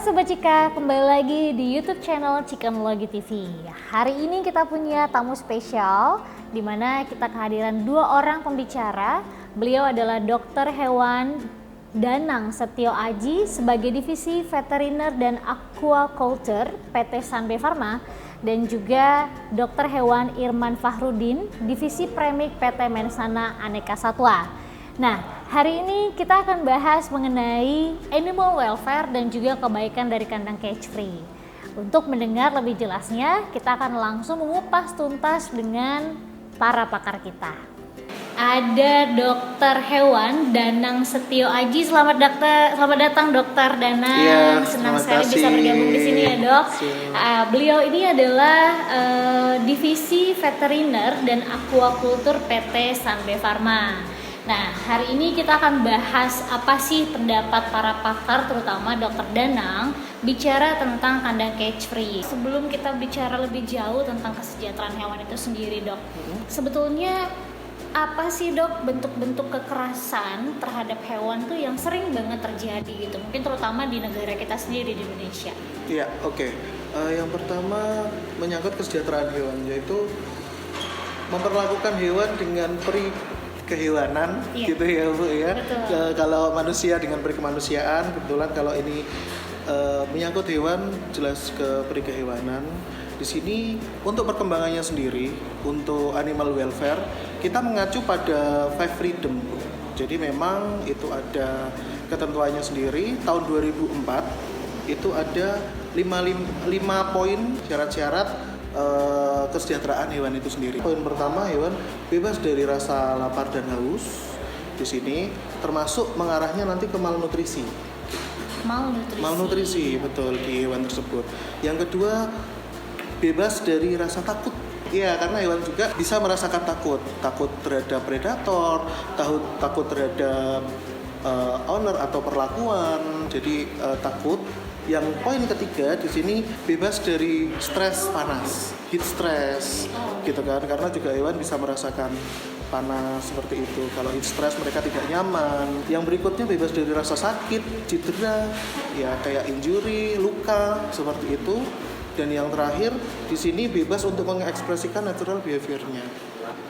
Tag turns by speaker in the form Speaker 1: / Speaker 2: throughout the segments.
Speaker 1: Sobat Cika, kembali lagi di YouTube channel Cikanologi TV. Hari ini kita punya tamu spesial, di mana kita kehadiran dua orang pembicara. Beliau adalah Dr. Hewan Danang Setio Aji sebagai Divisi Veteriner dan Aquaculture PT Sanbe Pharma, dan juga Dr. Hewan Irman Fahrudin, Divisi Premik PT Mensana Aneka Satwa. Nah, hari ini kita akan bahas mengenai animal welfare dan juga kebaikan dari kandang cage free. Untuk mendengar lebih jelasnya, kita akan langsung mengupas tuntas dengan para pakar kita. Ada Dr. Hewan Danang Setio Aji. Selamat datang Dr. Danang.
Speaker 2: Ya,
Speaker 1: senang sekali bisa bergabung di sini ya, Dok. Beliau ini adalah Divisi Veteriner dan Aquaculture PT Sanbe Pharma. Nah, hari ini kita akan bahas apa sih pendapat para pakar, terutama Dr. Danang, bicara tentang kandang cage free. Sebelum kita bicara lebih jauh tentang kesejahteraan hewan itu sendiri, Dok, sebetulnya apa sih, Dok, bentuk-bentuk kekerasan terhadap hewan tuh yang sering banget terjadi gitu, mungkin terutama di negara kita sendiri di Indonesia?
Speaker 2: Iya, oke. Yang pertama menyangkut kesejahteraan hewan, yaitu memperlakukan hewan dengan kehewanan, iya, gitu ya Bu ya. Kalau manusia dengan perikemanusiaan, kebetulan kalau ini menyangkut hewan jelas ke perikehewanan. Di sini untuk perkembangannya sendiri, untuk animal welfare kita mengacu pada Five Freedom. Jadi memang itu ada ketentuannya sendiri. Tahun 2004 itu ada 5 poin syarat-syarat kesejahteraan hewan itu sendiri. Poin pertama, hewan bebas dari rasa lapar dan haus. Di sini termasuk mengarahnya nanti ke malnutrisi. Malnutrisi betul di hewan tersebut. Yang kedua, bebas dari rasa takut. Iya, karena hewan juga bisa merasakan takut terhadap predator, takut terhadap owner atau perlakuan. Jadi takut. Yang poin ketiga di sini bebas dari stres panas, heat stress, gitu kan? Karena juga hewan bisa merasakan panas seperti itu. Kalau heat stress mereka tidak nyaman. Yang berikutnya bebas dari rasa sakit, cedera, ya kayak injury, luka seperti itu. Dan yang terakhir di sini bebas untuk mengekspresikan natural behavior-nya.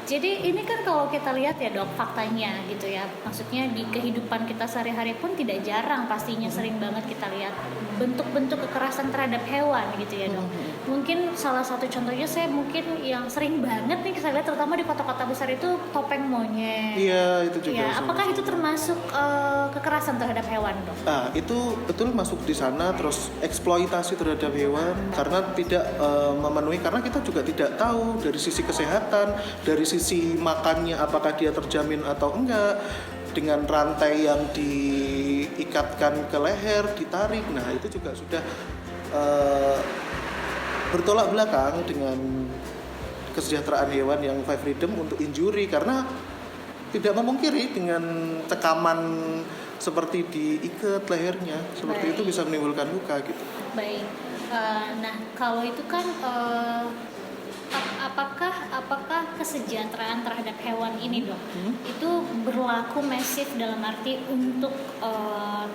Speaker 1: Jadi ini kan kalau kita lihat ya, Dok, faktanya gitu ya. Maksudnya di kehidupan kita sehari-hari pun tidak jarang pastinya sering banget kita lihat bentuk-bentuk kekerasan terhadap hewan gitu ya, Dok. Mungkin salah satu contohnya saya mungkin yang sering banget nih saya lihat terutama di kota-kota besar itu topeng monyet.
Speaker 2: Iya, itu juga.
Speaker 1: Ya, apakah itu termasuk kekerasan terhadap hewan, Dok?
Speaker 2: Nah, itu betul masuk di sana. Terus eksploitasi terhadap hewan karena tidak memenuhi, karena kita juga tidak tahu dari sisi kesehatan, dari sisi makannya apakah dia terjamin atau enggak, dengan rantai yang diikatkan ke leher, ditarik. Nah, itu juga sudah bertolak belakang dengan kesejahteraan hewan yang Five Freedom untuk injury, karena tidak memungkiri dengan cekaman seperti diikat lehernya, seperti itu bisa menimbulkan luka gitu.
Speaker 1: Baik. Nah, kalau itu kan apakah kesejahteraan terhadap hewan ini, Dok, itu berlaku masif dalam arti untuk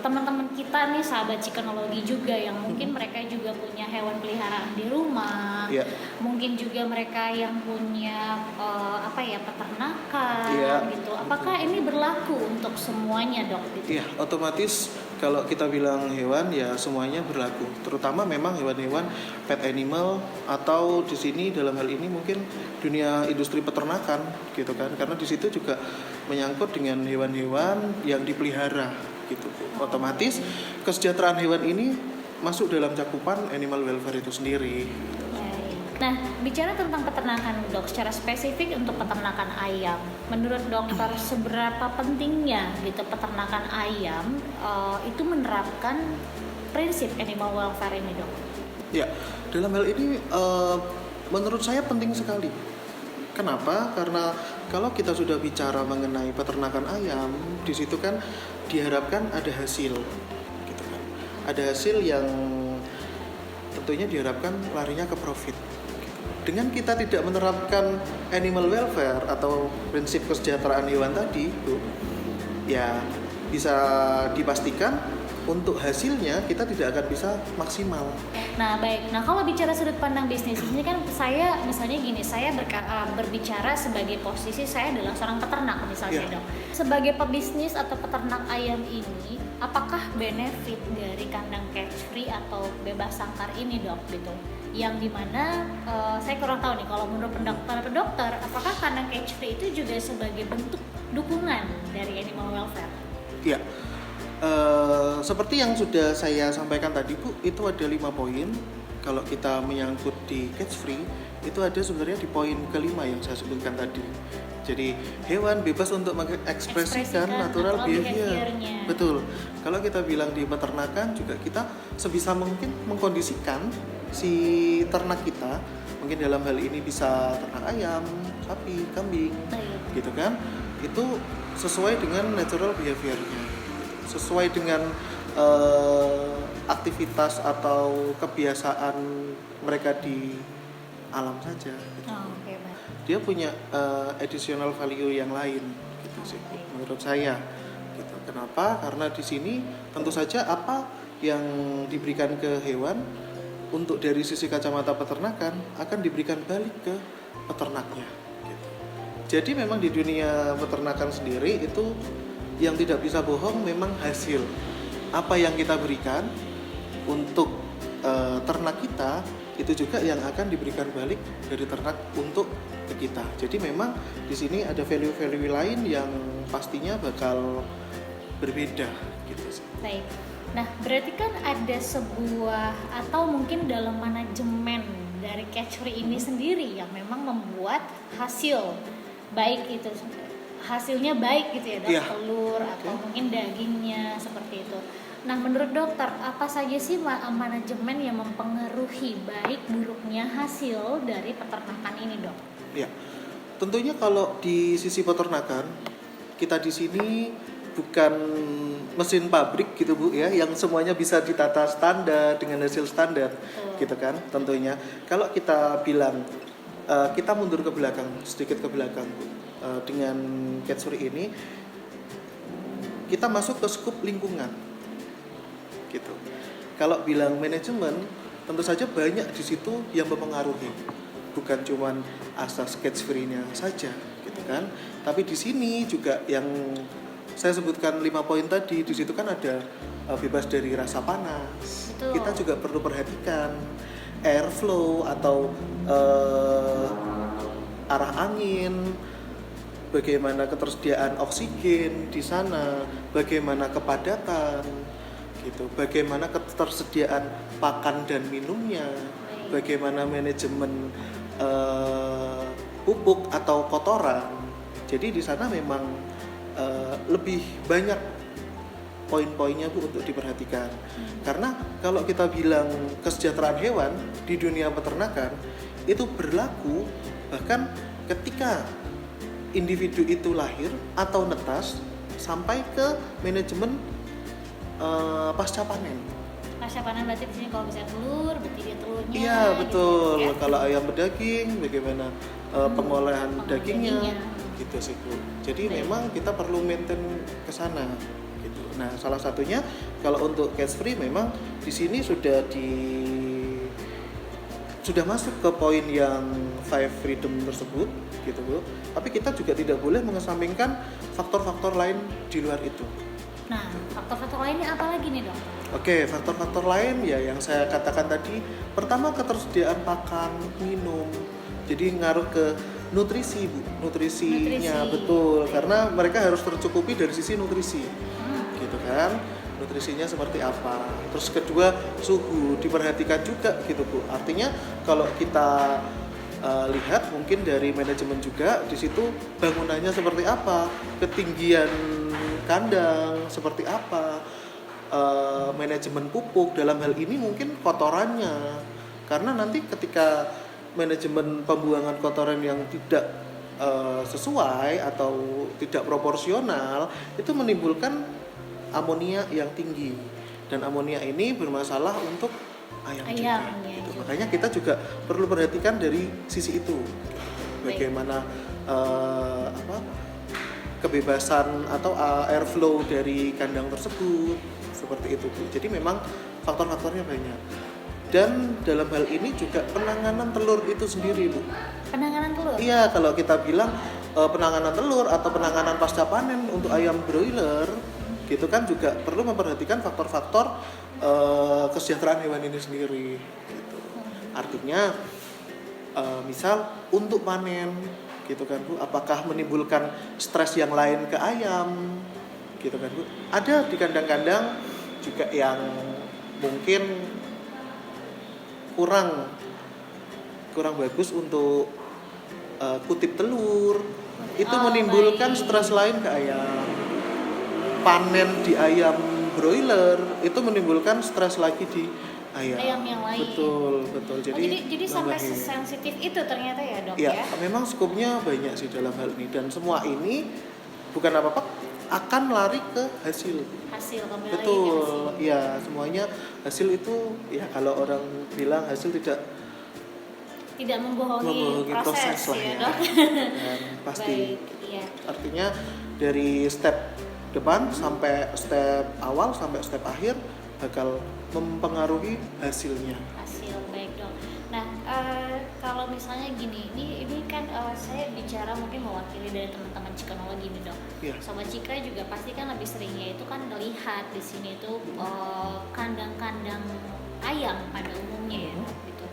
Speaker 1: teman-teman kita nih, sahabat Cikanologi juga yang mungkin mereka juga punya hewan peliharaan di rumah, mungkin juga mereka yang punya peternakan, gitu. Apakah ini berlaku untuk semuanya, Dok? Gitu?
Speaker 2: Iya, otomatis kalau kita bilang hewan ya semuanya berlaku. Terutama memang hewan-hewan pet animal, atau di sini dalam hal ini mungkin dunia industri peternakan gitu kan. Karena di situ juga menyangkut dengan hewan-hewan yang dipelihara gitu. Otomatis kesejahteraan hewan ini masuk dalam cakupan animal welfare itu sendiri.
Speaker 1: Nah, bicara tentang peternakan, Dok, secara spesifik untuk peternakan ayam, menurut dokter seberapa pentingnya gitu peternakan ayam itu menerapkan prinsip animal welfare ini, Dok?
Speaker 2: Ya, dalam hal ini menurut saya penting sekali. Kenapa? Karena kalau kita sudah bicara mengenai peternakan ayam, di situ kan diharapkan ada hasil, gitu kan? Ada hasil yang tentunya diharapkan larinya ke profit. Dengan kita tidak menerapkan animal welfare atau prinsip kesejahteraan hewan tadi, Bu, ya bisa dipastikan untuk hasilnya kita tidak akan bisa maksimal.
Speaker 1: Nah baik, nah kalau bicara sudut pandang bisnis ini kan saya misalnya gini, saya berbicara sebagai posisi saya adalah seorang peternak misalnya dok. Sebagai pebisnis atau peternak ayam ini, apakah benefit dari kandang cage free atau bebas sangkar ini dok gitu? Yang dimana saya kurang tahu nih kalau menurut para dokter, apakah kandang cage free itu juga sebagai bentuk dukungan dari animal welfare?
Speaker 2: Iya. Seperti yang sudah saya sampaikan tadi Bu, itu ada 5 poin. Kalau kita menyangkut di cage free, itu ada sebenarnya di poin kelima yang saya sebutkan tadi. Jadi hewan bebas untuk mengekspresikan natural behavior. Betul. Kalau kita bilang di peternakan juga kita sebisa mungkin mengkondisikan si ternak kita, mungkin dalam hal ini bisa ternak ayam, sapi, kambing, gitu kan? Itu sesuai dengan natural behaviornya. Sesuai dengan aktivitas atau kebiasaan mereka di alam saja gitu. Dia punya additional value yang lain gitu sih menurut saya gitu. Kenapa? Karena di sini tentu saja apa yang diberikan ke hewan untuk dari sisi kacamata peternakan akan diberikan balik ke peternaknya gitu. Jadi memang di dunia peternakan sendiri itu yang tidak bisa bohong memang hasil apa yang kita berikan untuk ternak kita itu juga yang akan diberikan balik dari ternak untuk ke kita. Jadi memang di sini ada value-value lain yang pastinya bakal berbeda gitu sih.
Speaker 1: Baik. Nah, berarti kan ada sebuah atau mungkin dalam manajemen dari cage free ini sendiri yang memang membuat hasil baik itu hasilnya baik gitu ya dok, telur atau mungkin dagingnya seperti itu. Nah menurut dokter apa saja sih manajemen yang mempengaruhi baik buruknya hasil dari peternakan ini dok?
Speaker 2: Ya, tentunya kalau di sisi peternakan kita di sini bukan mesin pabrik gitu Bu ya, yang semuanya bisa ditata standar dengan hasil standar gitu kan tentunya. Kalau kita bilang kita mundur ke belakang sedikit ke belakang Bu. Dengan cage free ini kita masuk ke skup lingkungan gitu. Kalau bilang manajemen tentu saja banyak di situ yang mempengaruhi, bukan cuman asas cage free-nya saja gitu kan, tapi di sini juga yang saya sebutkan 5 poin tadi, di situ kan ada bebas dari rasa panas. Betul. Kita juga perlu perhatikan airflow atau arah angin, bagaimana ketersediaan oksigen di sana, bagaimana kepadatan, gitu, bagaimana ketersediaan pakan dan minumnya, bagaimana manajemen pupuk atau kotoran. Jadi di sana memang lebih banyak poin-poinnya Bu untuk diperhatikan. Karena kalau kita bilang kesejahteraan hewan di dunia peternakan itu berlaku bahkan ketika individu itu lahir atau netas sampai ke manajemen pasca panen.
Speaker 1: Pasca panen berarti di sini kalau bisa telur, berarti dia telurnya.
Speaker 2: Iya betul.
Speaker 1: Gitu, ya?
Speaker 2: Kalau ayam berdaging, bagaimana pengolahan dagingnya, gitu sih Bu. Jadi memang kita perlu maintain ke sana. Gitu. Nah salah satunya kalau untuk cage free memang di sini sudah masuk ke poin yang 5 freedom tersebut gitu Bu. Tapi kita juga tidak boleh mengesampingkan faktor-faktor lain di luar itu.
Speaker 1: Nah, faktor-faktor lainnya apa lagi nih dok?
Speaker 2: Oke, faktor-faktor lain ya yang saya katakan tadi. Pertama ketersediaan pakan, minum. Jadi ngaruh ke nutrisi Bu. Nutrisinya betul. Karena mereka harus tercukupi dari sisi nutrisi. Gitu kan. Nutrisinya seperti apa. Terus kedua suhu diperhatikan juga gitu Bu. Artinya kalau kita lihat mungkin dari manajemen juga di situ bangunannya seperti apa, ketinggian kandang seperti apa, manajemen pupuk dalam hal ini mungkin kotorannya. Karena nanti ketika manajemen pembuangan kotoran yang tidak sesuai atau tidak proporsional itu menimbulkan amonia yang tinggi, dan amonia ini bermasalah untuk ayam juga. Gitu. Makanya kita juga perlu perhatikan dari sisi itu, bagaimana kebebasan atau airflow dari kandang tersebut, seperti itu Bu. Jadi memang faktor-faktornya banyak. Dan dalam hal ini juga penanganan telur itu sendiri Bu.
Speaker 1: Penanganan telur?
Speaker 2: Iya, kalau kita bilang penanganan telur atau penanganan pasca panen untuk ayam broiler gitu kan juga perlu memperhatikan faktor-faktor kesejahteraan hewan ini sendiri gitu. Artinya misal untuk panen gitu kan Bu, apakah menimbulkan stres yang lain ke ayam gitu kan Bu. Ada di kandang-kandang juga yang mungkin kurang bagus untuk kutip telur, itu menimbulkan stres lain ke ayam. Panen di ayam broiler itu menimbulkan stres lagi di ayam
Speaker 1: yang lain.
Speaker 2: Betul.
Speaker 1: Jadi sampai sesensitif itu ternyata ya Dok ya?
Speaker 2: Memang skupnya banyak sih dalam hal ini, dan semua ini bukan apa-apa akan lari ke hasil kembali. Betul, ya semuanya hasil itu ya kalau orang bilang hasil tidak membohongi proses lah ya Dok. Pasti. Baik, iya. Artinya dari step depan sampai step awal sampai step akhir bakal mempengaruhi hasilnya.
Speaker 1: Baik Dok. Nah, kalau misalnya gini, ini kan saya bicara mungkin mewakili dari teman-teman chikanologi nih Dok. Yeah. Sobat Chika juga pasti kan lebih seringnya itu kan melihat di sini itu kandang-kandang ayam pada umumnya ya gitu.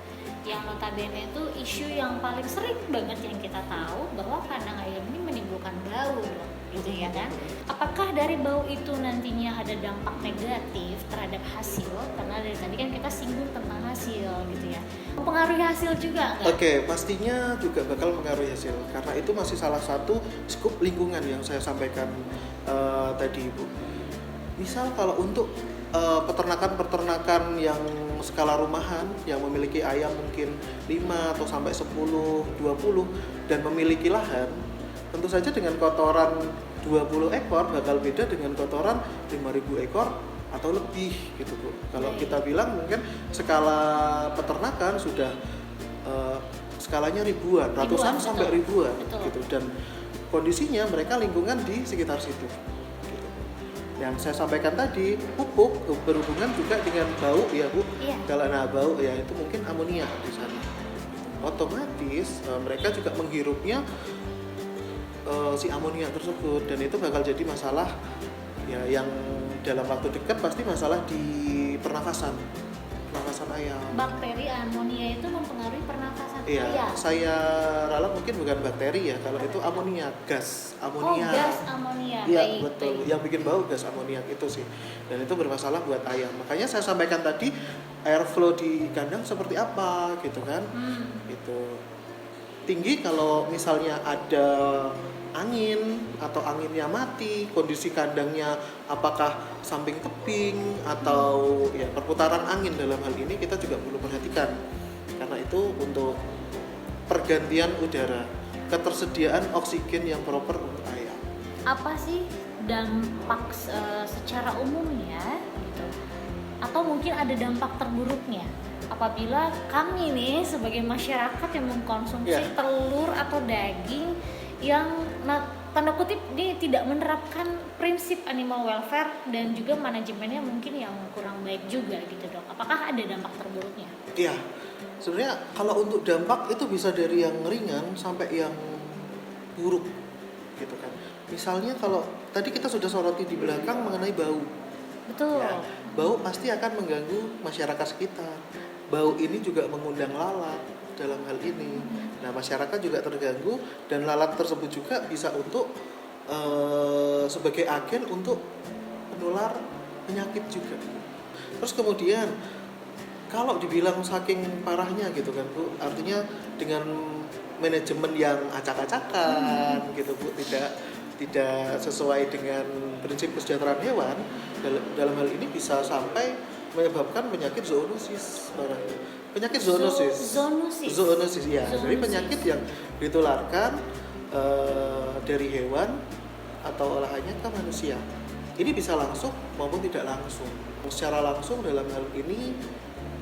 Speaker 1: Yang notabene itu isu yang paling sering banget yang kita tahu bahwa kandang ayam ini menimbulkan bau Dok, gitu ya kan. Apakah dari bau itu nantinya ada dampak negatif terhadap hasil? Karena dari tadi kan kita singgung tentang hasil gitu ya. Mempengaruhi hasil juga nggak?
Speaker 2: Oke, pastinya juga bakal mempengaruhi hasil. Karena itu masih salah satu skup lingkungan yang saya sampaikan tadi Ibu. Misal kalau untuk peternakan yang skala rumahan yang memiliki ayam mungkin 5 atau sampai 10, 20 dan memiliki lahan, tentu saja dengan kotoran 20 ekor bakal beda dengan kotoran 5.000 ekor atau lebih gitu Bu. Kalau kita bilang mungkin skala peternakan sudah skalanya ribuan, ratusan sampai ribuan gitu, dan kondisinya mereka lingkungan di sekitar situ. Yang saya sampaikan tadi, pupuk berhubungan juga dengan bau ya Bu. Iya. Kalau bau ya itu mungkin amonia di sana. Otomatis mereka juga menghirupnya si amonia tersebut, dan itu bakal jadi masalah ya yang dalam waktu dekat pasti masalah di pernafasan ayam.
Speaker 1: Bakteri amonia itu mempengaruhi pernafasan
Speaker 2: ayam.
Speaker 1: Iya,
Speaker 2: saya ralat mungkin bukan bakteri ya, kalau itu amonia, gas amonia.
Speaker 1: Oh, gas amonia.
Speaker 2: Iya, betul. Yang bikin bau gas amonia itu sih. Dan itu bermasalah buat ayam. Makanya saya sampaikan tadi airflow di kandang seperti apa gitu kan. Gitu. Tinggi kalau misalnya ada angin atau anginnya mati, kondisi kandangnya apakah samping tebing atau ya perputaran angin, dalam hal ini kita juga perlu perhatikan. Karena itu untuk pergantian udara, ketersediaan oksigen yang proper untuk ayam.
Speaker 1: Apa sih dampak secara umumnya gitu? Atau mungkin ada dampak terburuknya apabila kami nih sebagai masyarakat yang mengkonsumsi telur atau daging yang tanda kutip dia tidak menerapkan prinsip animal welfare dan juga manajemennya mungkin yang kurang baik juga gitu Dok. Apakah ada dampak terburuknya?
Speaker 2: Iya, sebenarnya kalau untuk dampak itu bisa dari yang ringan sampai yang buruk gitu kan. Misalnya kalau tadi kita sudah soroti di belakang mengenai bau.
Speaker 1: Betul.
Speaker 2: Ya, bau pasti akan mengganggu masyarakat sekitar. Bau ini juga mengundang lalat dalam hal ini. Nah, masyarakat juga terganggu, dan lalat tersebut juga bisa untuk sebagai agen untuk penular penyakit juga. Terus kemudian kalau dibilang saking parahnya gitu kan Bu, artinya dengan manajemen yang acak-acakan gitu Bu, tidak sesuai dengan prinsip kesejahteraan hewan, dalam hal ini bisa sampai menyebabkan penyakit zoonosis barangnya. Penyakit zoonosis ya. Jadi penyakit yang ditularkan dari hewan atau olahannya ke manusia. Ini bisa langsung maupun tidak langsung. Secara langsung dalam hal ini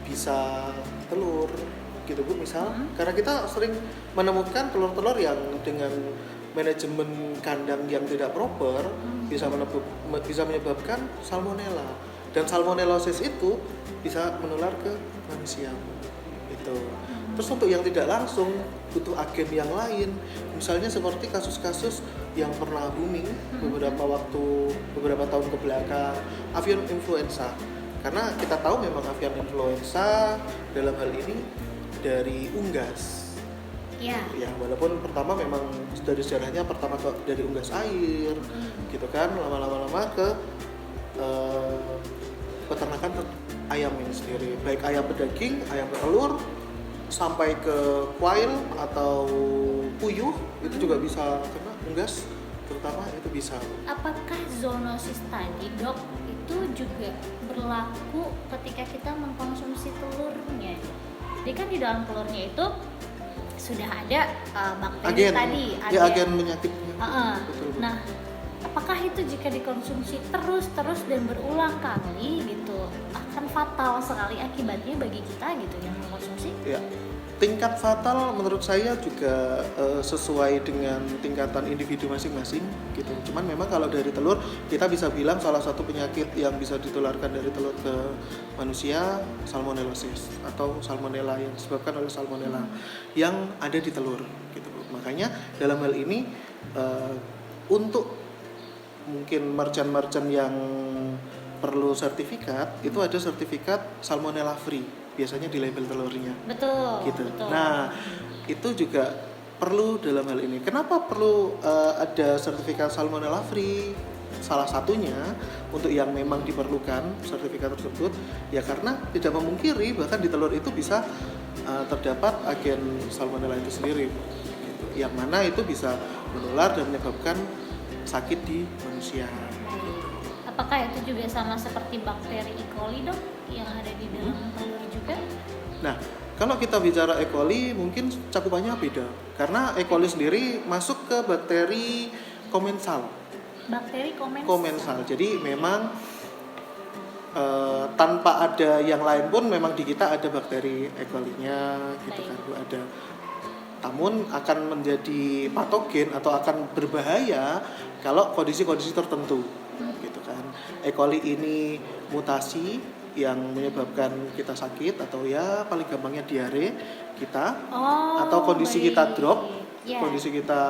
Speaker 2: bisa telur gitu Bu, misal karena kita sering menemukan telur-telur yang dengan manajemen kandang yang tidak proper bisa menyebabkan salmonella. Dan salmonellosis itu bisa menular ke manusia. Itu. Terus untuk yang tidak langsung butuh agen yang lain, misalnya seperti kasus-kasus yang pernah booming beberapa tahun ke belakang, avian influenza. Karena kita tahu memang avian influenza dalam hal ini dari unggas.
Speaker 1: Ya,
Speaker 2: Walaupun pertama memang dari sejarahnya pertama dari unggas air, gitu kan, lama-lama ke peternakan ayam ini sendiri, baik ayam pedaging, ayam petelur, sampai ke quail atau puyuh itu juga bisa kena unggas, terutama itu bisa.
Speaker 1: apakah zoonosis tadi, Dok, itu juga berlaku ketika kita mengkonsumsi telurnya? Jadi kan di dalam telurnya itu sudah ada bakteri
Speaker 2: Agen,
Speaker 1: tadi,
Speaker 2: agen penyakitnya. Betul.
Speaker 1: Nah, apakah itu jika dikonsumsi terus dan berulang kali gitu akan fatal sekali akibatnya bagi kita gitu yang mengkonsumsi?
Speaker 2: Ya, tingkat fatal menurut saya juga sesuai dengan tingkatan individu masing-masing gitu. Cuman memang kalau dari telur kita bisa bilang salah satu penyakit yang bisa ditularkan dari telur ke manusia salmonellosis atau salmonella yang disebabkan oleh salmonella yang ada di telur gitu. Makanya dalam hal ini untuk mungkin merchant-merchant yang perlu sertifikat, itu ada sertifikat salmonella free biasanya di label telurnya.
Speaker 1: Betul.
Speaker 2: Gitu.
Speaker 1: Betul.
Speaker 2: Nah, itu juga perlu dalam hal ini. Kenapa perlu ada sertifikat salmonella free? Salah satunya untuk yang memang diperlukan sertifikat tersebut ya karena tidak memungkiri bahkan di telur itu bisa terdapat agen salmonella itu sendiri. Gitu. Yang mana itu bisa menular dan menyebabkan sakit di manusia.
Speaker 1: Apakah itu juga sama seperti bakteri E. coli, Dok, yang ada di dalam telur juga?
Speaker 2: Nah, kalau kita bicara E. coli mungkin cakupannya beda. Karena E. coli sendiri masuk ke bakteri komensal.
Speaker 1: Bakteri
Speaker 2: Komensal. Jadi memang tanpa ada yang lain pun memang di kita ada bakteri E. coli-nya gitu kan, Bu, ada. Namun akan menjadi patogen atau akan berbahaya kalau kondisi-kondisi tertentu gitu kan. E. coli ini mutasi yang menyebabkan kita sakit atau ya paling gampangnya diare kita atau kondisi kita drop, kondisi kita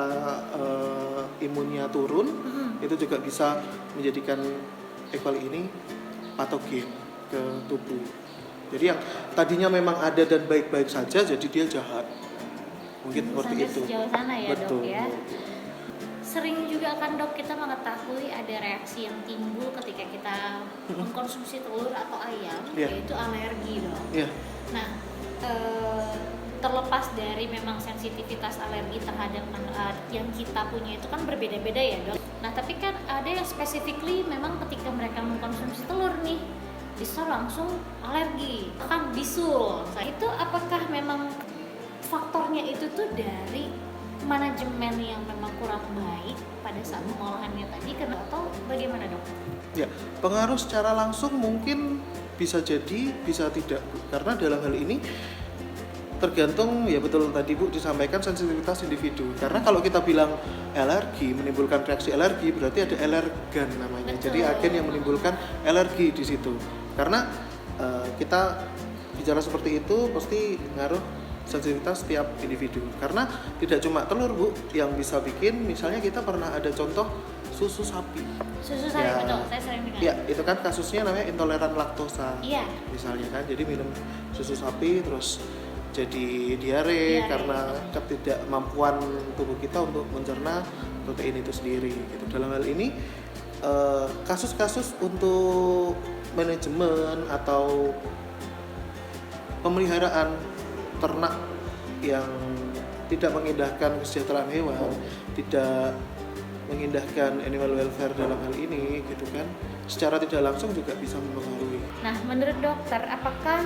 Speaker 2: imunnya turun, itu juga bisa menjadikan E. coli ini patogen ke tubuh. Jadi yang tadinya memang ada dan baik-baik saja jadi dia jahat. Mungkin seperti
Speaker 1: sampai
Speaker 2: itu.
Speaker 1: Sejauh sana ya.
Speaker 2: Betul.
Speaker 1: Dok ya. Sering juga kan, Dok, kita mengetahui ada reaksi yang timbul ketika kita mengkonsumsi telur atau ayam, yaitu alergi, Dok. Nah, terlepas dari memang sensitivitas alergi terhadap yang kita punya itu kan berbeda-beda ya, Dok. Nah, tapi kan ada yang specifically memang ketika mereka mengkonsumsi telur nih bisa langsung alergi, kan bisul. Nah, itu apakah memang faktornya itu tuh dari manajemen yang memang kurang baik pada saat pengolahannya tadi, atau bagaimana, Dok?
Speaker 2: Ya, pengaruh secara langsung mungkin bisa jadi, bisa tidak. Karena dalam hal ini tergantung, ya betul tadi Bu disampaikan sensitivitas individu. Karena kalau kita bilang alergi, menimbulkan reaksi alergi, berarti ada alergan namanya.
Speaker 1: Betul.
Speaker 2: Jadi agen yang menimbulkan alergi di situ. Karena kita bicara seperti itu pasti ngaruh sensitivitas setiap individu. Karena tidak cuma telur Bu yang bisa bikin, misalnya kita pernah ada contoh susu sapi.
Speaker 1: Susu sapi, betul, saya sering dengar.
Speaker 2: Ya, itu kan kasusnya namanya intoleran laktosa.
Speaker 1: Iya.
Speaker 2: Misalnya kan, jadi minum susu sapi terus jadi diare karena ketidakmampuan tubuh kita untuk mencerna protein itu sendiri. Gitu. Dalam hal ini kasus-kasus untuk manajemen atau pemeliharaan ternak yang tidak mengindahkan kesejahteraan hewan, tidak mengindahkan animal welfare dalam hal ini gitu kan, secara tidak langsung juga bisa mempengaruhi.
Speaker 1: Nah, menurut dokter, apakah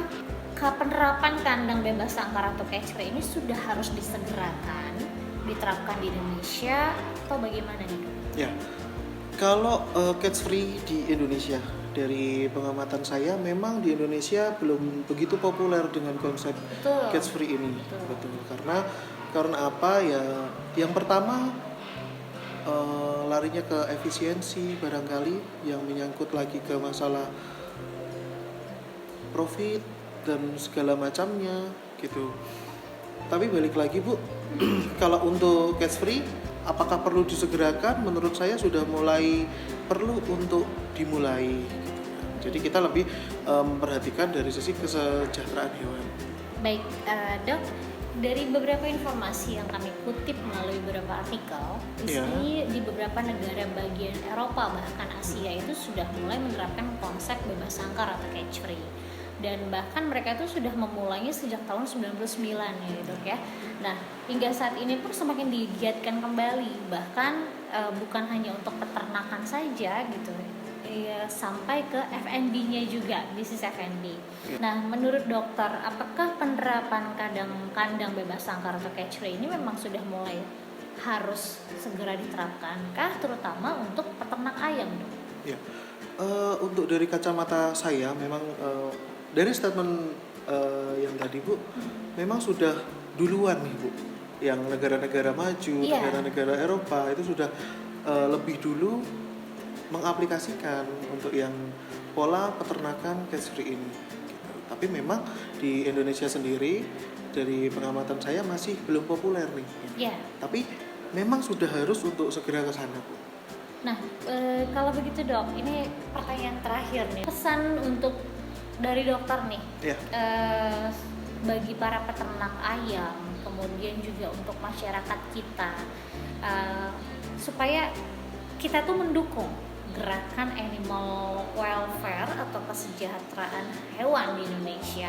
Speaker 1: penerapan kandang bebas sangkar atau catch free ini sudah harus disegerakan diterapkan di Indonesia atau bagaimana nih, Dok?
Speaker 2: Ya, kalau catch free di Indonesia, dari pengamatan saya memang di Indonesia belum begitu populer dengan konsep catch free ini. Betul. Karena apa ya? Yang pertama larinya ke efisiensi barangkali, yang menyangkut lagi ke masalah profit dan segala macamnya gitu. Tapi balik lagi Bu, kalau untuk cash free, apakah perlu disegerakan? Menurut saya sudah mulai perlu untuk dimulai. Jadi kita lebih memperhatikan dari sisi kesejahteraan hewan.
Speaker 1: Baik, Dok, dari beberapa informasi yang kami kutip melalui beberapa artikel, di beberapa negara bagian Eropa bahkan Asia itu sudah mulai menerapkan konsep bebas sangkar atau cage free. Dan bahkan mereka itu sudah memulainya sejak tahun 99 ya Dok ya. Nah, hingga saat ini pun semakin digiatkan kembali, bahkan bukan hanya untuk peternakan saja gitu. Sampai ke F&B-nya juga, bisnis F&B. Nah, menurut dokter, apakah penerapan kandang bebas sangkar atau cage free ini memang sudah mulai harus segera diterapkan kah, terutama untuk peternak ayam, Dok?
Speaker 2: Ya, untuk dari kacamata saya memang dari statement yang tadi Bu, memang sudah duluan nih Bu, yang negara-negara maju, negara-negara Eropa itu sudah lebih dulu mengaplikasikan untuk yang pola peternakan cage free ini gitu. Tapi memang di Indonesia sendiri dari pengamatan saya masih belum populer nih. Tapi memang sudah harus untuk segera ke sana Bu.
Speaker 1: Nah, kalau begitu Dok, ini pertanyaan terakhir nih, pesan untuk dari dokter nih bagi para peternak ayam, kemudian juga untuk masyarakat kita, supaya kita tuh mendukung gerakan animal welfare atau kesejahteraan hewan di Indonesia.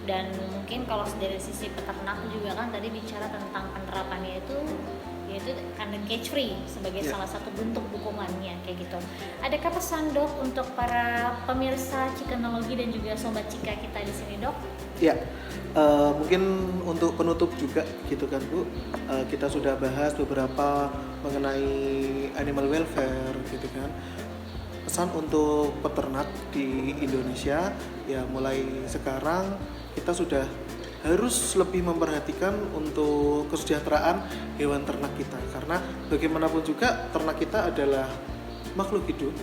Speaker 1: Dan mungkin kalau dari sisi peternak juga kan tadi bicara tentang penerapannya itu, yaitu kandang cage free sebagai salah satu bentuk dukungannya kayak gitu. Adakah pesan Dok untuk para pemirsa Chickenology dan juga sobat Cika kita di sini Dok?
Speaker 2: Ya, mungkin untuk penutup juga gitu kan Bu, kita sudah bahas beberapa mengenai animal welfare gitu kan. Pesan untuk peternak di Indonesia ya, mulai sekarang kita sudah harus lebih memperhatikan untuk kesejahteraan hewan ternak kita, karena bagaimanapun juga ternak kita adalah makhluk hidup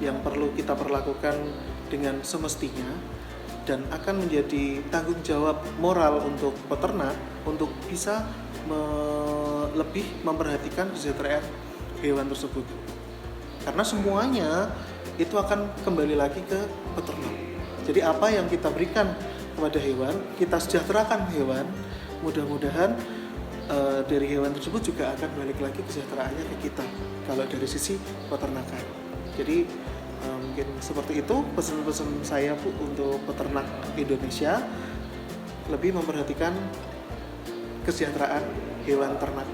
Speaker 2: yang perlu kita perlakukan dengan semestinya, dan akan menjadi tanggung jawab moral untuk peternak untuk bisa lebih memperhatikan kesejahteraan hewan tersebut, karena semuanya itu akan kembali lagi ke peternak. Jadi apa yang kita berikan kepada hewan, kita sejahterakan hewan, mudah-mudahan dari hewan tersebut juga akan balik lagi kesejahteraannya ke kita kalau dari sisi peternakan. Jadi mungkin seperti itu pesan-pesan saya Bu untuk peternak Indonesia, lebih memperhatikan kesejahteraan hewan ternak